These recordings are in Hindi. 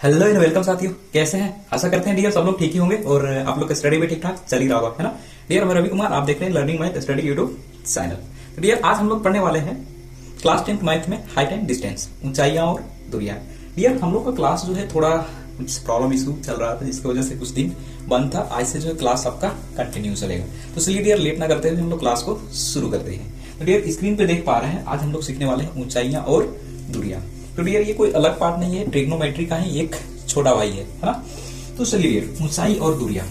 हेलो एंड वेलकम साथियों, कैसे हैं? आशा करते हैं डियर सब लोग ठीक ही होंगे और आप लोग का स्टडी भी ठीक ठाक चल ही रहा होगा, है ना। डियर मैं रवि कुमार, आप देख रहे हैं learning math study YouTube channel. तो डियर आज हम लोग पढ़ने वाले हैं क्लास 10th मैथ में हाइट एंड डिस्टेंस, ऊंचाइयां और दूरियां। डियर हम लोग का क्लास जो है थोड़ा कुछ प्रॉब्लम इशू चल रहा था, जिसकी वजह से कुछ दिन बंद था। आज से जो है क्लास आपका कंटिन्यू चलेगा। तो चलिए डियर लेट ना करते हुए हम लोग क्लास को शुरू करते हैं। तो डियर स्क्रीन पे देख पा रहे हैं, आज हम लोग सीखने वाले हैं ऊंचाइयां और दूरियां। तो डियर ये कोई अलग पार्ट नहीं है, ट्रिग्नोमेट्री का ही एक छोटा भाई है ना। तो चलिए डियर ऊंचाई और दूरियां।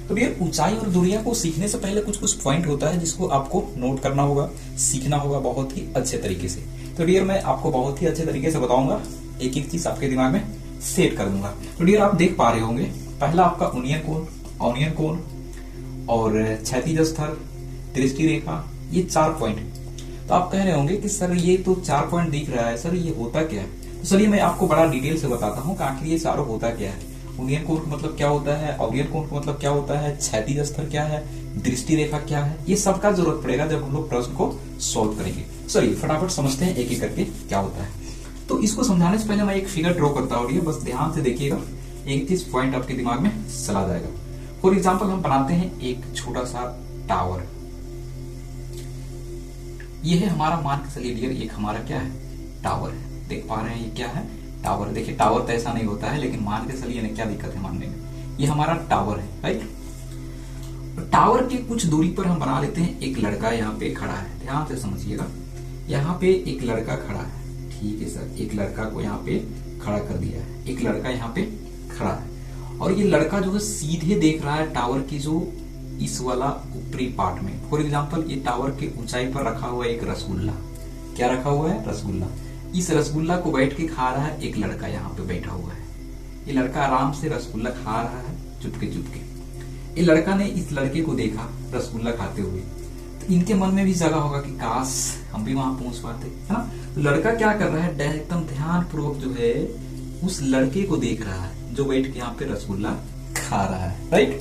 तो डियर ऊंचाई और दूरियां को सीखने से पहले कुछ कुछ पॉइंट होता है जिसको आपको नोट करना होगा, सीखना होगा बहुत ही अच्छे तरीके से। तो डियर मैं आपको बहुत ही अच्छे तरीके से बताऊंगा, एक एक चीज आपके दिमाग में सेट कर दूंगा। तो डियर आप देख पा रहे होंगे, पहला आपका ऑनियन कोण और क्षैतिज स्तर, दृष्टि रेखा, ये 4 पॉइंट। तो आप कह रहे होंगे कि सर ये तो 4 पॉइंट दिख रहा है, सर ये होता क्या है? तो चलिए मैं आपको बड़ा डिटेल से बताता हूँ कि आखिर ये चारों होता क्या है। ऑनियन कोण का मतलब क्या होता है, ऑनियन कोण का मतलब क्या होता है, क्षैतिज स्तर क्या है, दृष्टि रेखा क्या है, ये सबका जरूरत पड़ेगा जब हम लोग प्रश्न को सॉल्व करेंगे। चलिए फटाफट समझते हैं एक एक करके क्या होता है। तो इसको समझाने से पहले मैं एक फिगर ड्रॉ करता हूँ, बस ध्यान से देखिएगा, एक चीज पॉइंट आपके दिमाग में चला जाएगा। फॉर एग्जाम्पल हम बनाते हैं एक छोटा सा टावर। ये है हमारा, मान के चलिए डियर एक हमारा क्या है, टावर है। देख पा रहे हैं ये क्या है, टावर। देखिए टावर तो ऐसा नहीं होता है, लेकिन मान के चलिए क्या दिक्कत है मानने में, ये हमारा टावर है, राइट। टावर के कुछ दूरी पर हम बना लेते हैं एक लड़का यहाँ पे खड़ा है। ध्यान से समझिएगा, यहाँ पे एक लड़का खड़ा है, ठीक है सर। एक लड़का को यहाँ पे खड़ा कर दिया है, एक लड़का यहाँ पे खड़ा है और ये लड़का जो है सीधे देख रहा है टावर की जो इस वाला ऊपरी पार्ट में। फॉर एग्जाम्पल ये टावर के ऊंचाई पर रखा हुआ है एक रसगुल्ला। क्या रखा हुआ है? रसगुल्ला। इस रसगुल्ला को बैठ के खा रहा है एक लड़का, यहाँ पे बैठा हुआ है। ये लड़का आराम से रसगुल्ला खा रहा है चुपके चुपके। ये लड़का ने इस लड़के को देखा रसगुल्ला खाते हुए, तो इनके मन में भी जगा होगा कि काश हम भी वहां पहुंच पाते, है ना। तो लड़का क्या कर रहा है, एकदम ध्यान पूर्वक जो है उस लड़के को देख रहा है जो बैठ के यहाँ पे रसगुल्ला खा रहा है, राइट।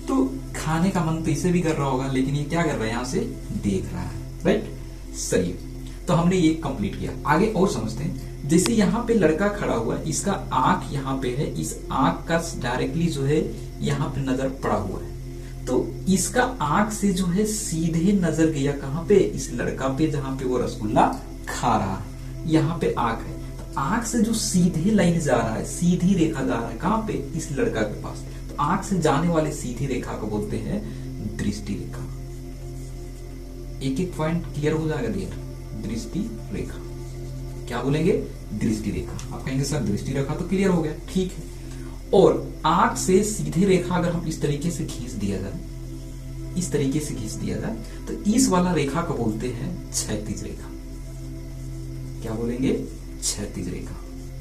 तो खाने का मन तो इसे भी कर रहा होगा, लेकिन ये क्या कर रहा है, यहाँ से देख रहा है, राइट। सही, तो हमने ये कंप्लीट किया। आगे और समझते हैं। जैसे यहाँ पे लड़का खड़ा हुआ है, इसका आंख यहाँ पे है, इस आंख का डायरेक्टली जो है यहाँ पे नजर पड़ा हुआ है। तो इसका आंख से जो है सीधे नजर गया कहाँ पे, इस लड़का पे जहाँ पे वो रसगुल्ला खा रहा है। यहाँ पे आंख है, तो आंख से जो सीधे लाइन जा रहा है, सीधी रेखा जा रहा है कहाँ पे, इस लड़का के पास। तो आंख से जाने वाले सीधी रेखा को बोलते हैं दृष्टि रेखा। एक एक पॉइंट क्लियर हो जाएगा डियर। दृष्टि रेखा क्या बोलेंगे, दृष्टि रेखा। आप कहेंगे सर दृष्टि रेखा तो क्लियर हो गया, ठीक है। और आंख से सीधी रेखा अगर हम इस तरीके से खींच दिया जाए, इस तरीके से खींच दिया जाए, तो इस वाला रेखा को बोलते हैं क्षैतिज रेखा। क्या बोलेंगे, क्षैतिज रेखा।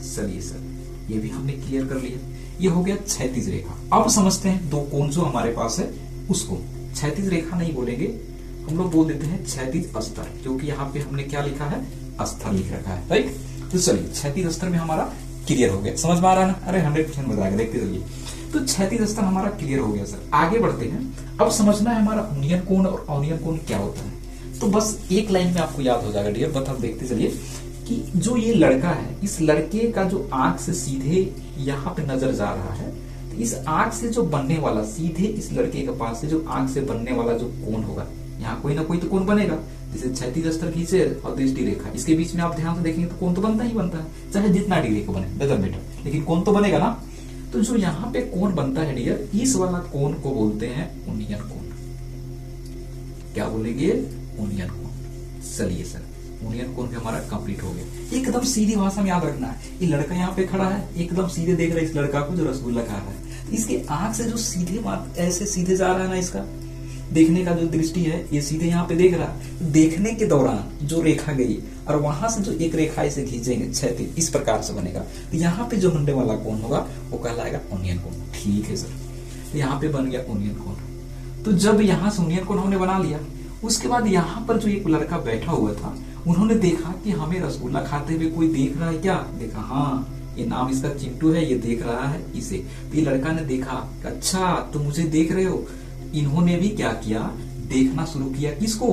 चलिए सर ये भी हमने क्लियर कर लिया, ये हो गया क्षैतिज रेखा। अब समझते हैं दो कोण जो हमारे पास है उसको क्षैतिज रेखा नहीं बोलेंगे, हम लोग बोल देते हैं क्षैतिज स्तर, क्योंकि यहाँ पे हमने क्या लिखा है, स्तर लिख रखा है, राइट। तो चलिए क्षैतिज स्तर में हमारा क्लियर हो गया, समझ में आ रहा है ना? अरे 100% मजा आएगा, देखते चलिए। तो क्षैतिज स्तर हमारा क्लियर हो गया सर। आगे बढ़ते हैं। अब समझना है हमारा ऑनियन कोण और ऑनियन कोण क्या होता है। तो बस एक लाइन में आपको याद हो जाएगा डियर, बस आप देखते चलिए कि जो ये लड़का है, इस लड़के का जो आंख से सीधे यहाँ पे नजर जा रहा है, तो इस आंख से जो बनने वाला, सीधे इस लड़के के पास से जो आंख से बनने वाला जो कोण होगा, यहाँ कोई ना कोई तो कोण बनेगा। जैसे क्षैतिज स्तर खींचे और दृष्टि रेखा, इसके बीच में आप ध्यान से देखेंगे तो कोण तो बनता ही बनता है, चाहे जितना डिग्री को बने, डजंट मैटर, लेकिन कोण तो बनेगा ना। तो जो यहाँ पे कोण बनता है डियर, इस वाला कोण को बोलते हैं ऑनियन कोण। क्या बोलेंगे, ऑनियन कोण। चलिए सर ऑनियन कोण भी हमारा कंप्लीट हो गया। एकदम सीधी भाषा में याद रखना है, ये लड़का यहाँ पे खड़ा है, एकदम सीधे देख रहा है इस लड़का को जो रसगुल्ला खा रहा है। इसके आंख से जो सीधे ऐसे सीधे जा रहा है ना, इसका देखने का जो दृष्टि है, ये सीधे यहाँ पे देख रहा है। देखने के दौरान जो रेखा गई और वहां से जो एक रेखा इसे खींचेंगे क्षैतिज, इस प्रकार से बनेगा। तो यहाँ पे जो बनने वाला कोण होगा वो कहलाएगा ऑनियन कोण, ठीक है सर। तो यहाँ पे बन गया ऑनियन कोण। तो जब यहाँ से ऑनियन कोण हमने बना लिया, उसके बाद यहाँ पर जो एक लड़का बैठा हुआ था, उन्होंने देखा कि हमें रसगुल्ला खाते हुए कोई देख रहा है क्या। देखा, हाँ ये नाम इसका चिंटू है, ये देख रहा है इसे। तो ये लड़का ने देखा, अच्छा तो मुझे देख रहे हो। इन्होंने भी क्या किया, देखना शुरू किया, किसको,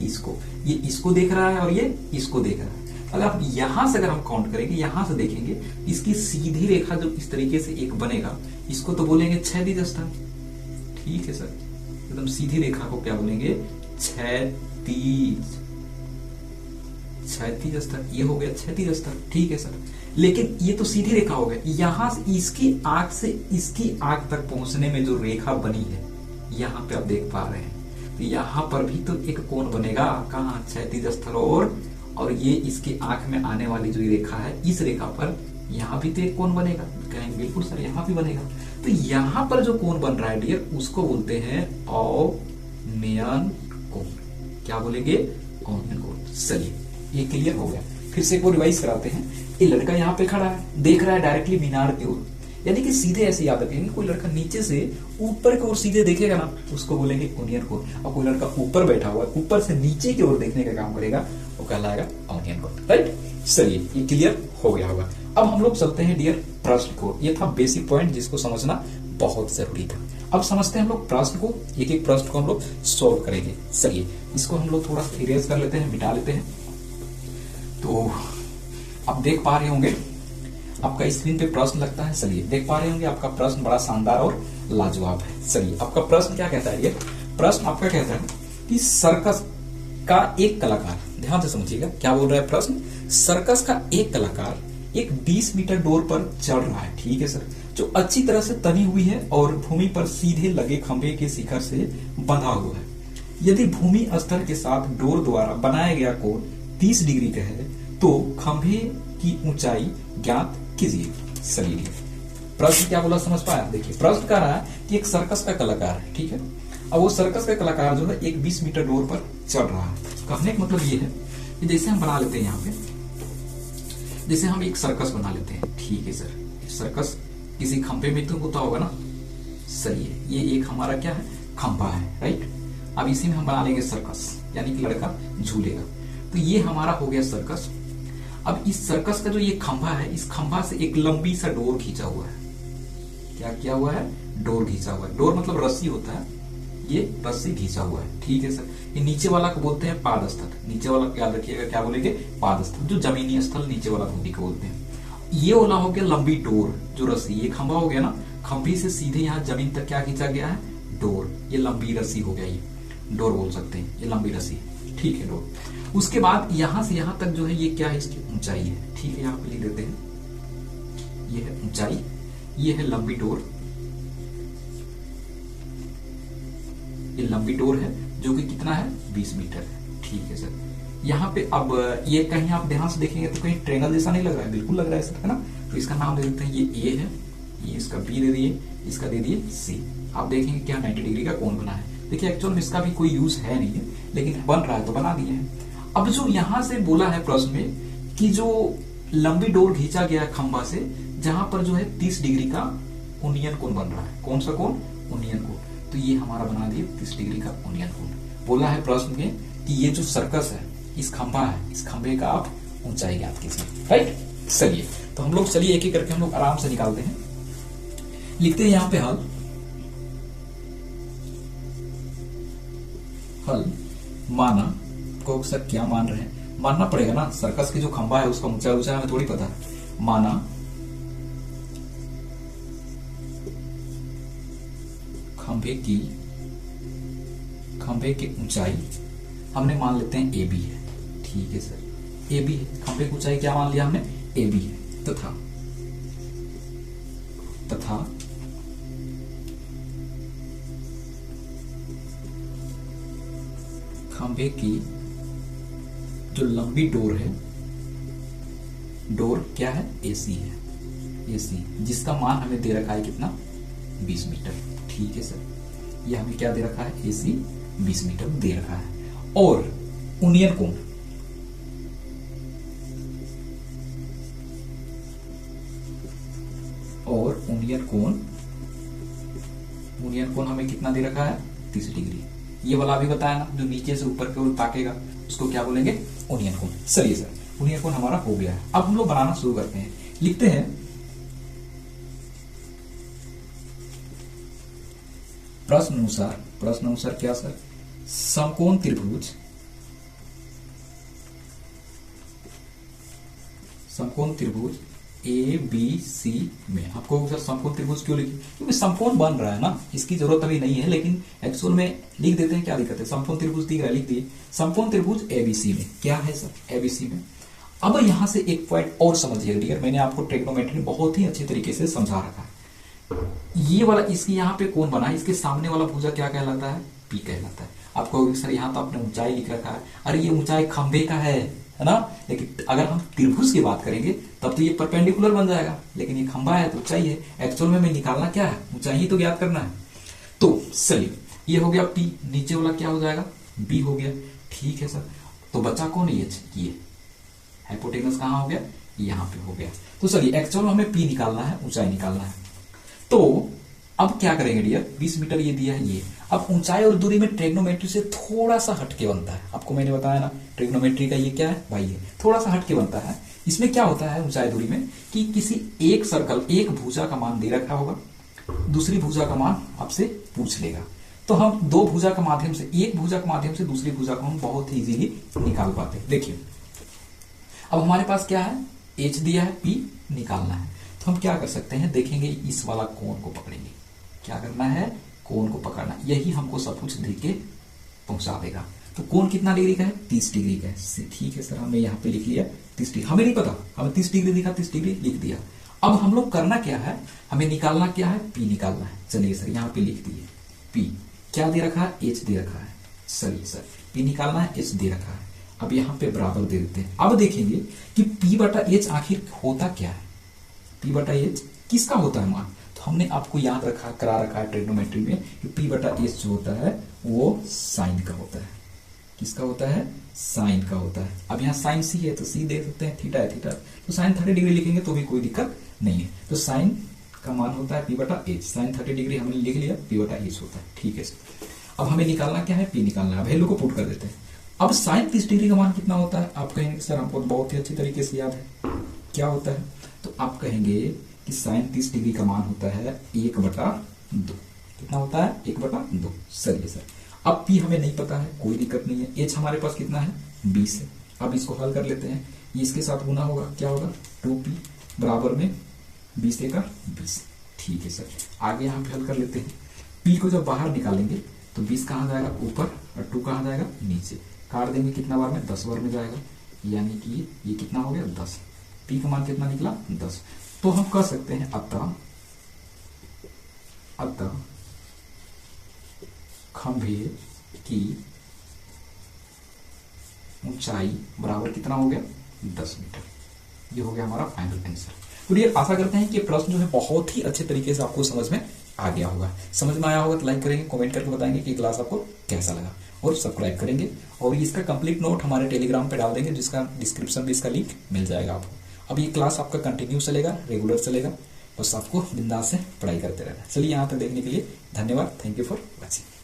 इसको। ये इसको देख रहा है और ये इसको देख रहा है। अगर आप यहां से अगर हम काउंट करेंगे, यहां से देखेंगे, इसकी सीधी रेखा जो इस तरीके से एक बनेगा, इसको तो बोलेंगे क्षैतिज स्तर। ठीक है सर, एकदम सीधी रेखा को क्या बोलेंगे? क्षैतिज स्तर। ये हो गया क्षैतिज स्तर। ठीक है सर, लेकिन ये तो सीधी रेखा हो गया, यहां से इसकी आंख से इसकी आंख तक पहुंचने में जो रेखा बनी है, यहां पे आप देख पा रहे हैं, तो यहां पर भी तो एक कोण बनेगा। कहां? क्षैतिज स्तर। और ये इसकी आंख में आने वाली जो रेखा है, इस रेखा पर यहां भी तो एक कोण बनेगा। कहेंगे बिल्कुल सर, यहां भी बनेगा। तो यहां पर जो कोण बन रहा है डियर, उसको बोलते हैं औन्नयन कोण। क्या बोलेंगे? औन्नयन कोण। चलिए, ये क्लियर हो गया। फिर से एक और रिवाइज कराते हैं। ये लड़का यहाँ पे खड़ा है, देख रहा है डायरेक्टली मीनार की ओर, यानी कि सीधे ऐसे याद रखेंगे, कोई लड़का नीचे से ऊपर की ओर सीधे देखेगा ना, उसको बोलेंगे औन्नयन कोण। और कोई लड़का ऊपर बैठा हुआ है, ऊपर से नीचे की ओर देखने का काम करेगा, वो कहलाएगा औन्नयन कोण। राइट, चलिए ये क्लियर हो गया होगा। अब हम लोग चलते हैं डियर प्रश्न को। ये था बेसिक पॉइंट जिसको समझना बहुत जरूरी था। अब समझते हैं हम लोग प्रश्न को, एक एक प्रश्न को हम लोग सोल्व करेंगे। चलिए, इसको हम लोग थोड़ा इरेज कर लेते हैं, मिटा लेते हैं। तो आप देख पा रहे होंगे, आपका स्क्रीन पे प्रश्न लगता है। चलिए, देख पा रहे होंगे आपका प्रश्न बड़ा शानदार और लाजवाब है। चलिए, आपका प्रश्न क्या कहता है? ये प्रश्न आपका कहता है कि सर्कस का एक कलाकार, ध्यान से समझिएगा क्या बोल रहा है प्रश्न। सर्कस का एक कलाकार एक 20 मीटर डोर पर चढ़ रहा है, ठीक है सर, जो अच्छी तरह से तनी हुई है और भूमि पर सीधे लगे खंभे के शिखर से बंधा हुआ है। यदि भूमि स्तर के साथ डोर द्वारा बनाया गया कोण 30 डिग्री का है, तो खंभे की ऊंचाई ज्ञात कीजिए। चलिए, प्रश्न क्या बोला, समझ पाया? देखिए, प्रश्न कह रहा है कि एक सर्कस का कलाकार है, ठीक है, अब वो सर्कस का कलाकार जो है एक 20 मीटर डोर पर चढ़ रहा है। कहने का मतलब ये है कि जैसे हम बना लेते हैं यहाँ पे, जैसे हम एक सर्कस बना लेते हैं, ठीक है सर, सर्कस किसी खंभे में तो होता होगा ना। सही है, ये एक हमारा क्या है? खंभा है। राइट, अब इसी में हम बना लेंगे सर्कस, यानी कि लड़का झूलेगा। तो ये हमारा हो गया सर्कस। अब इस सर्कस का जो ये खंभा है, इस खंभा से एक लंबी सा डोर खींचा हुआ है। क्या किया हुआ है? डोर खींचा हुआ है। डोर मतलब रस्सी होता है, ये रस्सी खींचा हुआ है, ठीक है सर। ये नीचे वाला को बोलते हैं पादस्थल। नीचे वाला याद रखिएगा, क्या बोलेंगे? पादस्थल, जो जमीनी स्थल नीचे वाला भूमि को बोलते हैं। ये वाला हो गया लंबी डोर, जो रस्सी, ये खंभा हो गया ना, खंभे से सीधे यहाँ जमीन तक क्या खींचा गया है? डोर। ये लंबी रस्सी हो गया, ये डोर बोल सकते हैं, ये लंबी रस्सी, ठीक है, डोर। उसके बाद यहां से यहां तक जो है ये क्या है? इसकी ऊंचाई है, ठीक है, यहाँ पे लिख देते हैं, ये है ऊंचाई, ये है लंबी डोर, ये लंबी डोर है जो कि कितना है? 20 मीटर है, ठीक है सर। यहाँ पे अब ये कहीं आप ध्यान से देखेंगे तो कहीं ट्रेंगल जैसा नहीं लग रहा है? बिल्कुल लग रहा है सर, है ना। तो इसका नाम दे देते हैं, ये ए है, ये इसका बी दे दिए, इसका दे दिए सी। आप देखेंगे क्या 90 डिग्री का कोण बना है। देखिए, एक्चुअल में इसका भी कोई यूज है नहीं है, लेकिन बन रहा है तो बना दिए हैं। अब जो यहां से बोला है प्रश्न में कि जो लंबी डोर खींचा गया है खंभा से, जहां पर जो है 30 डिग्री का उन्नयन कोण बन रहा है। कौन सा कोण? उन्नयन कोण। तो ये हमारा बना दिए 30 डिग्री का उन्नयन कोण। बोला है प्रश्न में कि ये जो सर्कस है, इस खंभा है, इस खंभे का आप ऊंचाई ज्ञात कीजिए। राइट, चलिए, तो हम लोग चलिए एक एक करके हम लोग आराम से निकालते हैं। लिखते हैं यहाँ पे हल। हल माना को सर क्या मान रहे हैं? मानना पड़ेगा ना, सर्कस की जो खंभा है उसका ऊंचाई ऊंचाई हमें थोड़ी पता है। माना खंभे की ऊंचाई हमने मान लेते हैं AB है, ठीक है सर, AB है। खंभे की ऊंचाई क्या मान लिया हमने? AB है। तथा खंभे की जो लंबी डोर है, डोर क्या है? AC है, AC, जिसका मान हमें दे रखा है कितना? 20 मीटर, ठीक है सर। ये हमें क्या दे रखा है? AC 20 मीटर दे रखा है। और उन्नयन कोण, उन्नयन कोण हमें कितना दे रखा है? 30 डिग्री। ये वाला अभी बताया ना, जो नीचे से ऊपर की ओर ताकेगा उसको क्या बोलेंगे? उन्नयन कोण। चलिए सर, उन्नयन कोण हमारा हो गया है। अब हम लोग बनाना शुरू करते हैं। लिखते हैं प्रश्न अनुसार क्या सर? समकोण त्रिभुज समकोण त्रिभुज ए बी सी में। आपको सर समकोण त्रिभुज क्यों लिखी, क्योंकि समकोण बन रहा है ना, इसकी जरूरत अभी नहीं है, लेकिन एक्चुअल में लिख देते हैं, क्या दिक्कत है। समकोण त्रिभुज दिख रहा है, लिख दिए समकोण त्रिभुज एबीसी में। क्या है सर, एबीसी में। अब यहां से एक पॉइंट और समझिए डियर, मैंने आपको ट्रिग्नोमेट्री बहुत ही अच्छे तरीके से समझा रखा है। ये वाला इसकी यहाँ पे कोण बना है, इसके सामने वाला भुजा क्या कहलाता है, पी कहलाता है। आपको सर यहाँ तो आपने ऊंचाई लिख रखा है, अरे ये ऊंचाई खंभे का है ना, लेकिन अगर हम त्रिभुज की बात करेंगे तब तो ये परपेंडिकुलर बन जाएगा, लेकिन ये खंभा है तो ऊंचाई है। एक्चुअल में निकालना क्या है, ऊंचाई ही तो ज्ञात करना है। तो चलिए ये हो गया पी, नीचे वाला क्या हो जाएगा, बी हो गया। ठीक है सर, तो बचा कौन, ये हाइपोटेनस कहाँ हो गया, यहाँ पे हो गया। तो चलिए एक्चुअल में हमें पी निकालना है, ऊंचाई निकालना है। तो अब क्या करेंगे डियर, 20 मीटर ये दिया है ये। अब ऊंचाई और दूरी में ट्रिग्नोमेट्री से थोड़ा सा हटके बनता है, आपको मैंने बताया ना ट्रिग्नोमेट्री का ये क्या है भाई, ये थोड़ा सा हटके बनता है। इसमें क्या होता है ऊंचाई दूरी में कि किसी एक सर्कल, एक भुजा का मान दे रखा होगा, दूसरी भुजा का मान आपसे पूछ लेगा, तो हम दो भुजा के माध्यम से, एक भुजा के माध्यम से दूसरी भुजा को हम बहुत ही इजीली निकाल पाते हैं। देखिए अब हमारे पास क्या है, एच दिया है, पी निकालना है। तो हम क्या कर सकते हैं, देखेंगे इस वाला कोण को पकड़ेंगे। क्या करना है, कोण को पकड़ना, यही हमको सब कुछ दे के पहुंचा देगा। तो कोण कितना डिग्री का है, 30 डिग्री का है। ठीक है सर, हमने यहाँ पे लिख लिया 30 डिग्री, हमें नहीं पता, हमें 30 डिग्री दिखा, 30 डिग्री लिख दिया। अब हम लोग करना क्या है, हमें निकालना क्या है, पी निकालना है। चलिए सर यहाँ पे लिख दिए, पी क्या दे रखा है, एच दे रखा है। चलिए सर पी निकालना है, एच दे रखा है। अब यहाँ पे बराबर दे देते हैं। अब देखेंगे कि पी बटा एच आखिर होता क्या है, पी बटा एच किसका होता है मान। तो हमने आपको याद रखा, करा रखा है ट्रिग्नोमेट्री में कि पी बटा एच जो होता है वो साइन का होता है। किसका होता है, साइन का होता है। अब यहाँ साइन सी है तो सी दे सकते हैं, थीटा है थीटा, तो साइन 30 डिग्री लिखेंगे तो भी कोई दिक्कत नहीं है। तो साइन का मान होता है पी बटा एच, साइन 30 डिग्री हमने लिख लिया, पी बटा एच होता है। ठीक है सर, अब हमें निकालना क्या है, पी निकालना है। वैल्यू को पुट कर देते हैं। अब साइन 30 डिग्री का मान कितना होता है, आप कहेंगे सर हमको बहुत ही अच्छी तरीके से याद है, क्या होता है। तो आप कहेंगे कि साइन 30 डिग्री का मान होता है 1/2। कितना होता है, 1/2। चलिए सर, अब पी हमें नहीं पता है, कोई दिक्कत नहीं है। एच हमारे पास कितना है, 20 है। अब इसको हल कर लेते हैं, ये इसके साथ गुना होगा, क्या होगा, 2p बराबर में 20 × 20। ठीक है सर, आगे यहाँ पे हल कर लेते हैं। पी को जब बाहर निकालेंगे तो 20 कहाँ जाएगा, ऊपर, और 2 कहाँ जाएगा, नीचे। काट देंगे कितना बार में, 10 बार में जाएगा, यानी कि ये कितना हो गया, 10। पी का मान कितना निकला, 10। तो हम कह सकते हैं अतः खंभे की ऊंचाई बराबर कितना हो गया, 10 मीटर। ये हो गया हमारा फाइनल आंसर। तो ये आशा करते हैं कि प्रश्न जो है बहुत ही अच्छे तरीके से आपको समझ में आ गया होगा। समझ में आया होगा तो लाइक करेंगे, कमेंट करके बताएंगे कि क्लास आपको कैसा लगा, और सब्सक्राइब करेंगे। और इसका कंप्लीट नोट हमारे टेलीग्राम पे डाल देंगे, जिसका डिस्क्रिप्शन में इसका लिंक मिल जाएगा आपको। अब ये क्लास आपका कंटिन्यू चलेगा, रेगुलर चलेगा, बस आपको बिंदास से पढ़ाई करते रहना। चलिए यहाँ तक देखने के लिए धन्यवाद, थैंक यू फॉर वॉचिंग।